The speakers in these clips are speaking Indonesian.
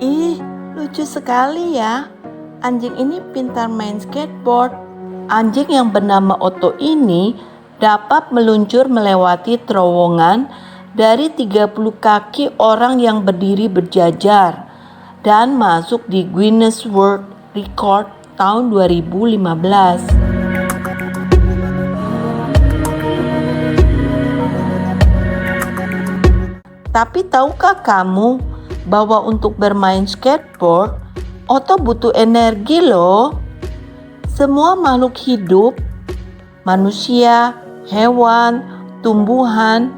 Ih, lucu sekali ya. Anjing ini pintar main skateboard. Anjing yang bernama Otto ini dapat meluncur melewati terowongan dari 30 kaki orang yang berdiri berjajar dan masuk di Guinness World Record tahun 2015. Tapi tahukah kamu bahwa untuk bermain skateboard, Otto butuh energi loh. Semua makhluk hidup, manusia, hewan, tumbuhan,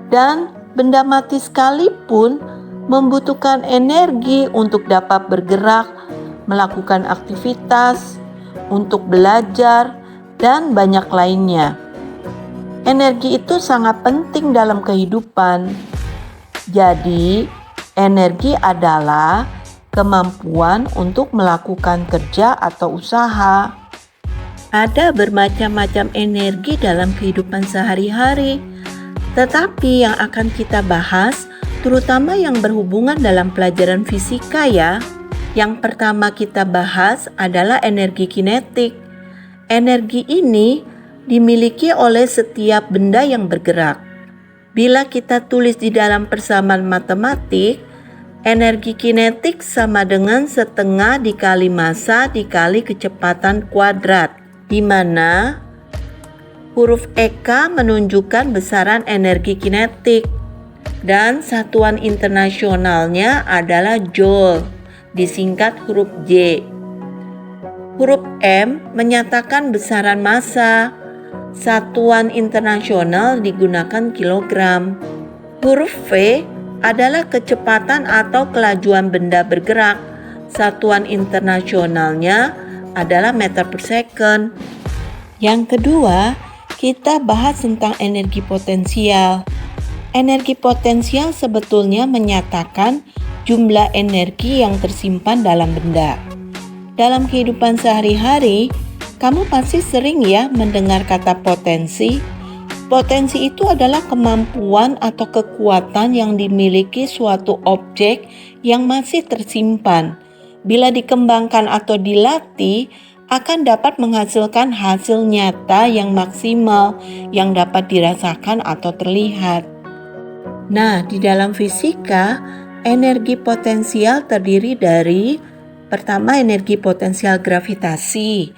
dan benda mati sekalipun membutuhkan energi untuk dapat bergerak, melakukan aktivitas, untuk belajar, dan banyak lainnya. Energi itu sangat penting dalam kehidupan. Jadi, energi adalah kemampuan untuk melakukan kerja atau usaha. Ada bermacam-macam energi dalam kehidupan sehari-hari, tetapi yang akan kita bahas terutama yang berhubungan dalam pelajaran fisika ya. Yang pertama kita bahas adalah energi kinetik. Energi ini dimiliki oleh setiap benda yang bergerak. Bila kita tulis di dalam persamaan matematik, energi kinetik sama dengan setengah dikali massa dikali kecepatan kuadrat, di mana huruf EK menunjukkan besaran energi kinetik dan satuan internasionalnya adalah Joule, disingkat huruf J. Huruf M menyatakan besaran massa. Satuan internasional digunakan kilogram. Huruf V adalah kecepatan atau kelajuan benda bergerak. Satuan internasionalnya adalah meter per second. Yang kedua, kita bahas tentang energi potensial. Energi potensial sebetulnya menyatakan jumlah energi yang tersimpan dalam benda. Dalam kehidupan sehari-hari, kamu pasti sering ya mendengar kata potensi. Potensi itu adalah kemampuan atau kekuatan yang dimiliki suatu objek yang masih tersimpan. Bila dikembangkan atau dilatih, akan dapat menghasilkan hasil nyata yang maksimal yang dapat dirasakan atau terlihat. Nah, di dalam fisika, energi potensial terdiri dari pertama energi potensial gravitasi,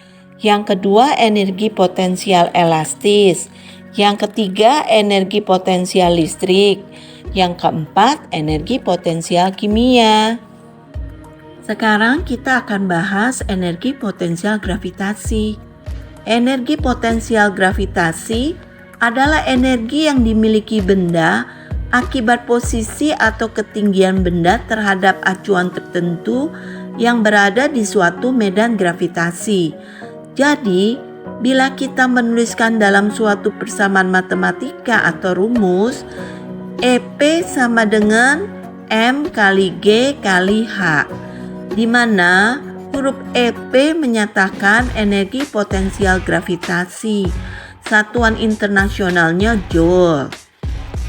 yang kedua energi potensial elastis, yang ketiga energi potensial listrik, yang keempat energi potensial kimia. Sekarang kita akan bahas energi potensial gravitasi. Energi potensial gravitasi adalah energi yang dimiliki benda akibat posisi atau ketinggian benda terhadap acuan tertentu yang berada di suatu medan gravitasi. Jadi, bila kita menuliskan dalam suatu persamaan matematika atau rumus, EP sama dengan M kali G kali H, di mana huruf EP menyatakan energi potensial gravitasi, satuan internasionalnya Joule.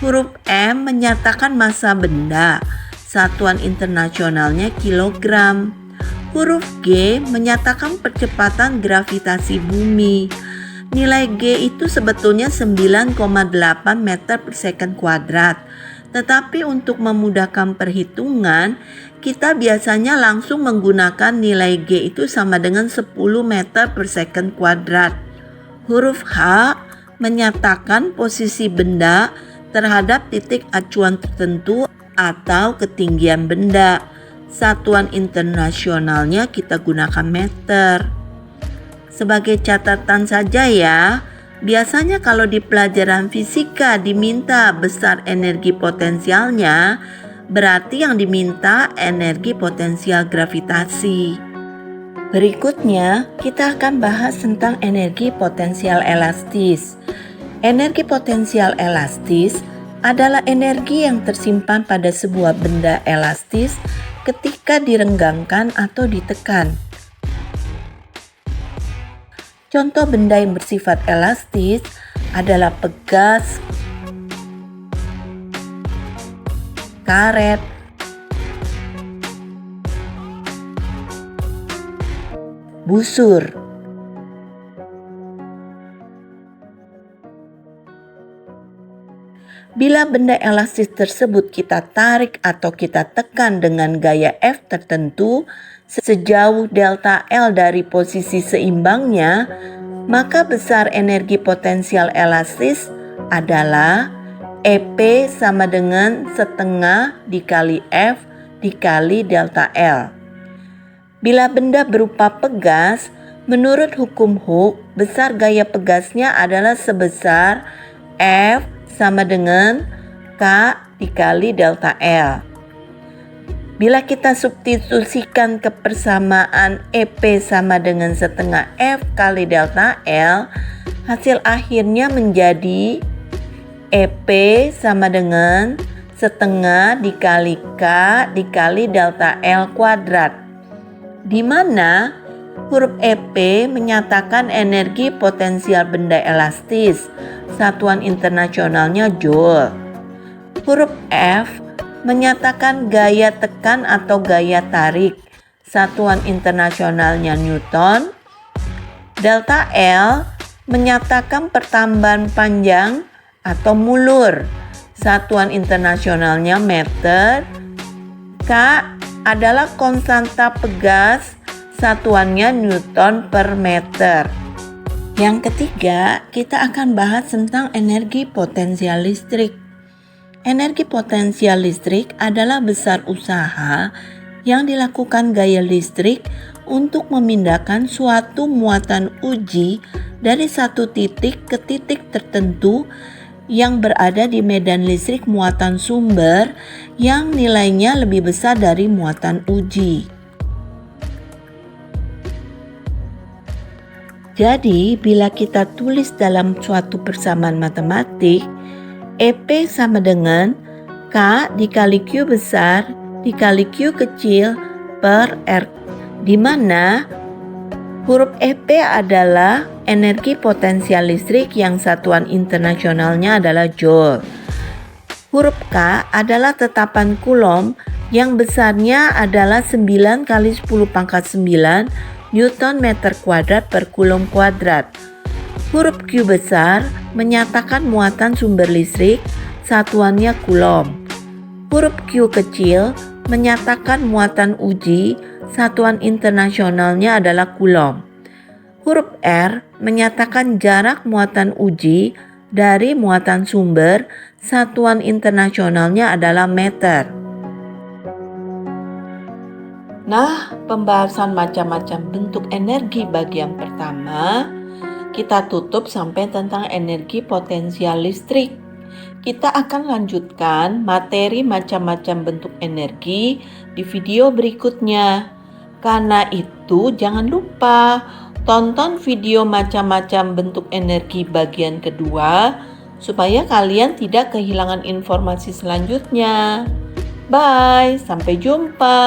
Huruf M menyatakan massa benda, satuan internasionalnya kilogram. Huruf G menyatakan percepatan gravitasi bumi. Nilai G itu sebetulnya 9,8 meter per second kuadrat. Tetapi untuk memudahkan perhitungan, kita biasanya langsung menggunakan nilai G itu sama dengan 10 meter per second kuadrat. Huruf H menyatakan posisi benda terhadap titik acuan tertentu atau ketinggian benda. Satuan internasionalnya kita gunakan meter. Sebagai catatan saja ya, biasanya kalau di pelajaran fisika diminta besar energi potensialnya, berarti yang diminta energi potensial gravitasi. Berikutnya, kita akan bahas tentang energi potensial elastis. Energi potensial elastis adalah energi yang tersimpan pada sebuah benda elastis ketika direnggangkan atau ditekan. Contoh benda yang bersifat elastis adalah pegas, karet, busur. Bila benda elastis tersebut kita tarik atau kita tekan dengan gaya F tertentu sejauh delta L dari posisi seimbangnya, maka besar energi potensial elastis adalah EP sama dengan setengah dikali F dikali delta L. Bila benda berupa pegas, menurut hukum Hooke, besar gaya pegasnya adalah sebesar F sama dengan K dikali delta L. Bila kita substitusikan kepersamaan EP sama dengan setengah F kali delta L, hasil akhirnya menjadi EP sama dengan setengah dikali K dikali delta L kuadrat, di mana huruf EP menyatakan energi potensial benda elastis, satuan internasionalnya Joule. Huruf F menyatakan gaya tekan atau gaya tarik, satuan internasionalnya Newton. Delta L menyatakan pertambahan panjang atau mulur, satuan internasionalnya meter. K adalah konstanta pegas, satuannya Newton per meter. Yang ketiga, kita akan bahas tentang energi potensial listrik. Energi potensial listrik adalah besar usaha yang dilakukan gaya listrik untuk memindahkan suatu muatan uji dari satu titik ke titik tertentu yang berada di medan listrik muatan sumber yang nilainya lebih besar dari muatan uji. Jadi, bila kita tulis dalam suatu persamaan matematik, EP sama dengan K dikali Q besar dikali Q kecil per R, di mana huruf EP adalah energi potensial listrik yang satuan internasionalnya adalah Joule. Huruf K adalah tetapan Coulomb yang besarnya adalah 9 kali 10 pangkat 9 Newton meter kuadrat per Coulomb kuadrat. Huruf Q besar menyatakan muatan sumber listrik, satuannya Coulomb. Huruf Q kecil menyatakan muatan uji, satuan internasionalnya adalah Coulomb. Huruf R menyatakan jarak muatan uji dari muatan sumber, satuan internasionalnya adalah meter. Nah, pembahasan macam-macam bentuk energi bagian pertama kita tutup sampai tentang energi potensial listrik. Kita akan lanjutkan materi macam-macam bentuk energi di video berikutnya. Karena itu, jangan lupa tonton video macam-macam bentuk energi bagian kedua supaya kalian tidak kehilangan informasi selanjutnya. Bye, sampai jumpa.